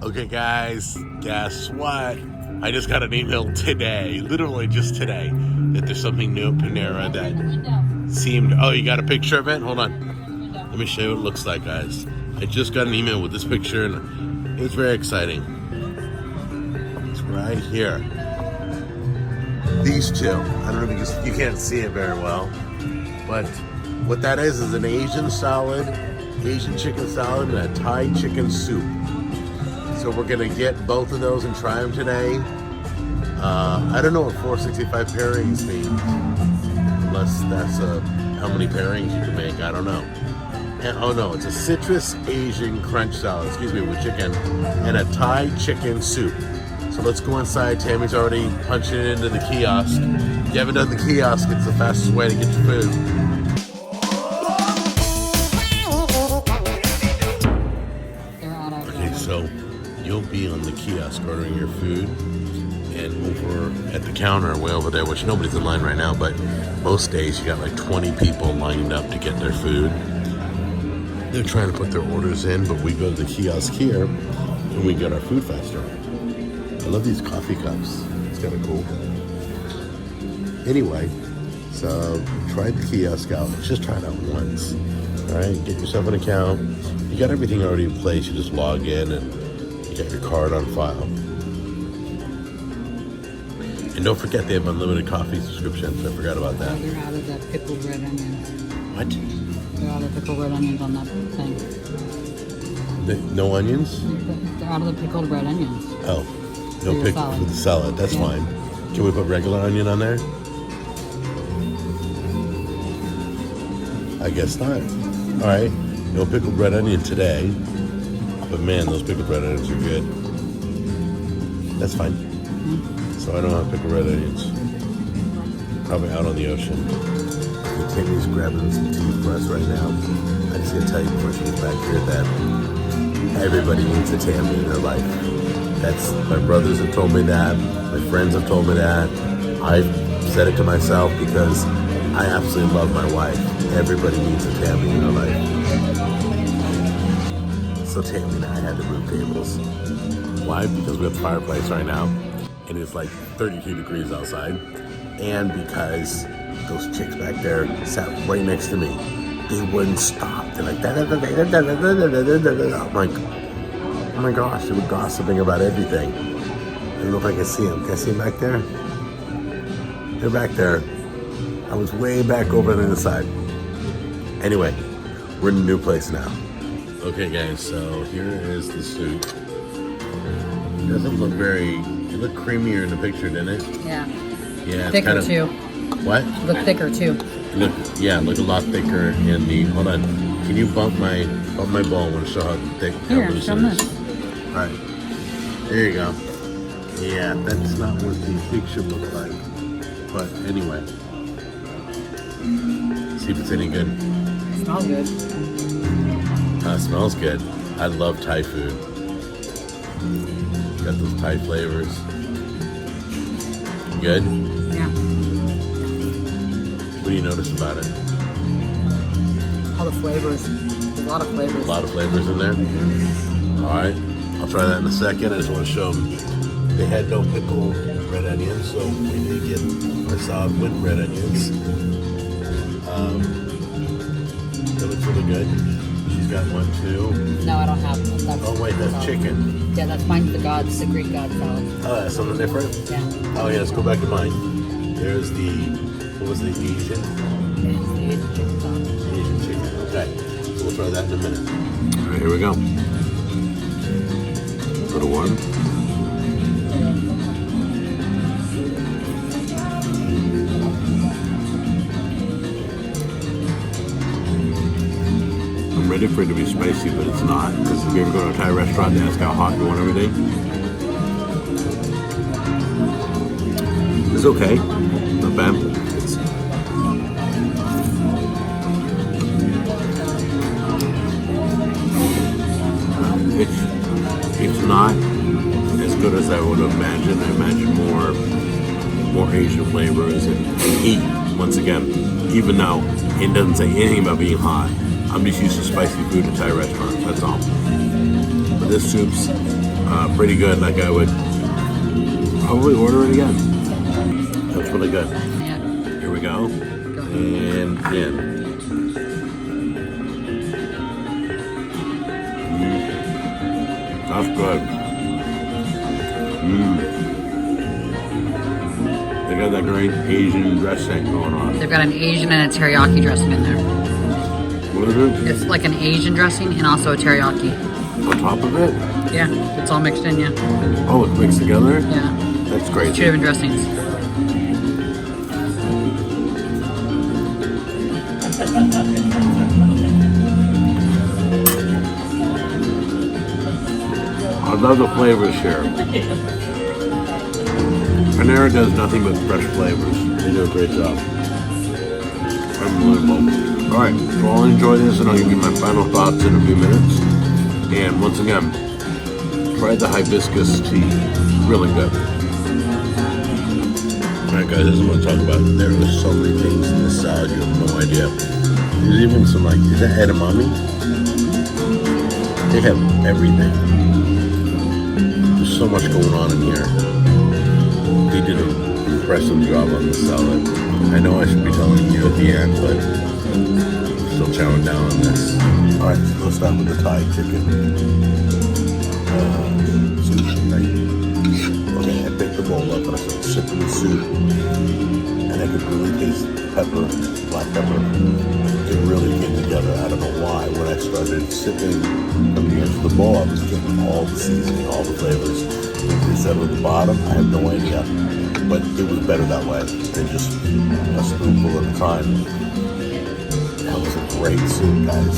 Okay, guys, guess what? I just got an email today, literally just today, that there's something new at Panera that seemed... Oh, you got a picture of it? Hold on. Let me show you what it looks like, guys. I just got an email with this picture, and it was very exciting. It's right here. These two. I don't know because you can't see it very well, but what that is an Asian salad, Asian chicken salad, and a Thai chicken soup. So we're gonna get both of those and try them today. I don't know what 465 pairings mean, unless that's how many pairings you can make. I don't know. And, oh no, it's a citrus Asian crunch salad, excuse me, with chicken, and a Thai chicken soup. So let's go inside. Tammy's already punching it into the kiosk. If you haven't done the kiosk, it's the fastest way to get your food. Okay, so you'll be on the kiosk ordering your food, and over at the counter way over there, which nobody's in line right now, but most days you got like 20 people lined up to get their food. They're trying to put their orders in, but we go to the kiosk here and we get our food faster. I love these coffee cups. It's kind of cool. Anyway, so try the kiosk out. Let's just try it out once. All right, get yourself an account. You got everything already in place. You just log in and you got your card on file. And don't forget they have unlimited coffee subscriptions. I forgot about that. They're out of the pickled red onions. What? They're out of the pickled red onions on that thing. No onions? They're out of the pickled red onions. Oh, no pickle for the salad. That's fine. Can we put regular onion on there? I guess not. All right, no pickled red onion today. But man, those pickled red onions are good. That's fine. So I don't have pickled red onions. Probably out on the ocean. Tammy's grabbing some tea for us right now. I just gotta tell you before she gets back here that everybody needs a Tammy in their life. That's, my brothers have told me that, my friends have told me that. I've said it to myself because I absolutely love my wife. Everybody needs a Tammy in their life. So Tammy and I had to move tables. Why? Because we have a fireplace right now and it's like 32 degrees outside, and because those chicks back there sat right next to me. They wouldn't stop. They're like, I'm like, oh my gosh, they were gossiping about everything. I don't know if I can see them. Can I see them back there? They're back there. I was way back over on the other side. Anyway, we're in a new place now. Okay guys, so here is the soup. It doesn't look it looked creamier in the picture, didn't it? Yeah. Yeah, it's thicker kind of, too. What? Look thicker too. Look a lot thicker in the. Hold on. Can you bump my bowl? I want to show how thick, how loose it is. All right. There you go. Yeah, that's not what the picture looks like. But anyway, see if it's any good. Smells good. Smells good. I love Thai food. Got those Thai flavors. Good? Yeah. What do you notice about it? All the flavors. There's a lot of flavors. A lot of flavors in there? Mm-hmm. All right. I'll try that in a second. I just want to show them they had no pickled red onions, so we did get our salad with red onions. That looks really good. She's got one too. No, I don't have one. Oh wait, that's chicken. Yeah, that's mine. The Greek God salad. Oh, that's something different? Yeah. Oh yeah, let's go back to mine. There's the, what was the Asian? It's the Asian chicken salad. Asian chicken, okay. So we'll try that in a minute. All right, here we go. Go to one. I'm ready for it to be spicy, but it's not. Because if you ever go to a Thai restaurant, they ask how hot you want everything. It's okay. Not bad. It's not as good as I would have imagined. I imagine more Asian flavors and heat. Once again, even though it doesn't say anything about being hot, I'm just used to spicy food at Thai restaurants. That's all. But this soup's Pretty good. Like I would probably order it again. That's really good. Yeah. Here we go. Go ahead. And in. That's good. They got that great Asian dressing going on. They've got an Asian and a teriyaki dressing in there. What is it? It's like an Asian dressing and also a teriyaki. On top of it? Yeah, it's all mixed in, yeah. Oh, it's mixed together? Yeah. That's great. Two different dressings. I love the flavors here. Panera does nothing but fresh flavors. They do a great job. Unbelievable. Alright, so I'll enjoy this and I'll give you my final thoughts in a few minutes. And once again, try the hibiscus tea. Really good. Alright guys, this is what I'm talking about. There are so many things in this salad, you have no idea. There's even some like, is that edamame? They have everything. There's so much going on in here. They did an impressive job on the salad. I know I should be telling you at the end, but I'm still chowing down on this. Alright, so let's start with the Thai chicken. Soup, right? Okay, I picked the bowl up and I started sipping the soup. And I could really taste pepper, black pepper. It really came together. I don't know why. When I started sipping from the edge of the bowl, I was getting all the seasoning, all the flavors. They said at the bottom, I have no idea. But it was better that way than just a spoonful at a time. That was a great soup, guys.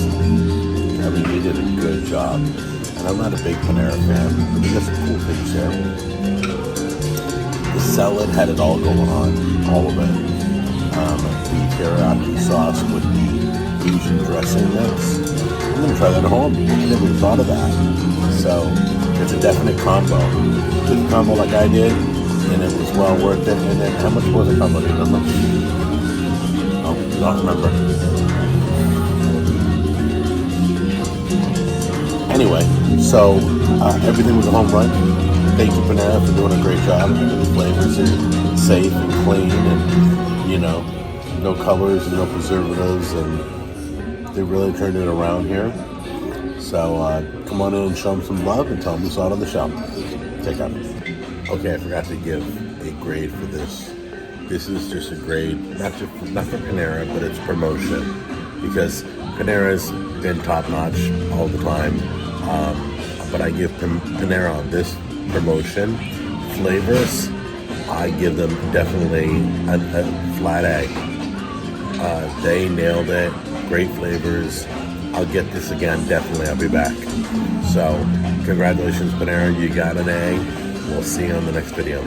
I mean, they did a good job. And I'm not a big Panera fan, but they got some cool things here. The salad had it all going on, all of it. The teriyaki sauce with the Asian dressing mix. I'm gonna try that at home. I never thought of that. So it's a definite combo. Did the combo like I did, and it was well worth it. And then how much was the combo? Do you remember? Oh, don't remember. Anyway, so everything was a home run. Thank you, Panera, for doing a great job. The flavors are safe and clean, and you know, no colors and no preservatives, and they really turned it around here. So come on in and show them some love and tell them you saw it on the show. Take care. Okay, I forgot to give a grade for this. This is just a grade, not for Panera, but it's promotion, because Panera's been top notch all the time. But I give Panera on this promotion flavors. I give them definitely a flat A. They nailed it. Great flavors. I'll get this again. Definitely, I'll be back. So, congratulations, Panera. You got an A. We'll see you on the next video.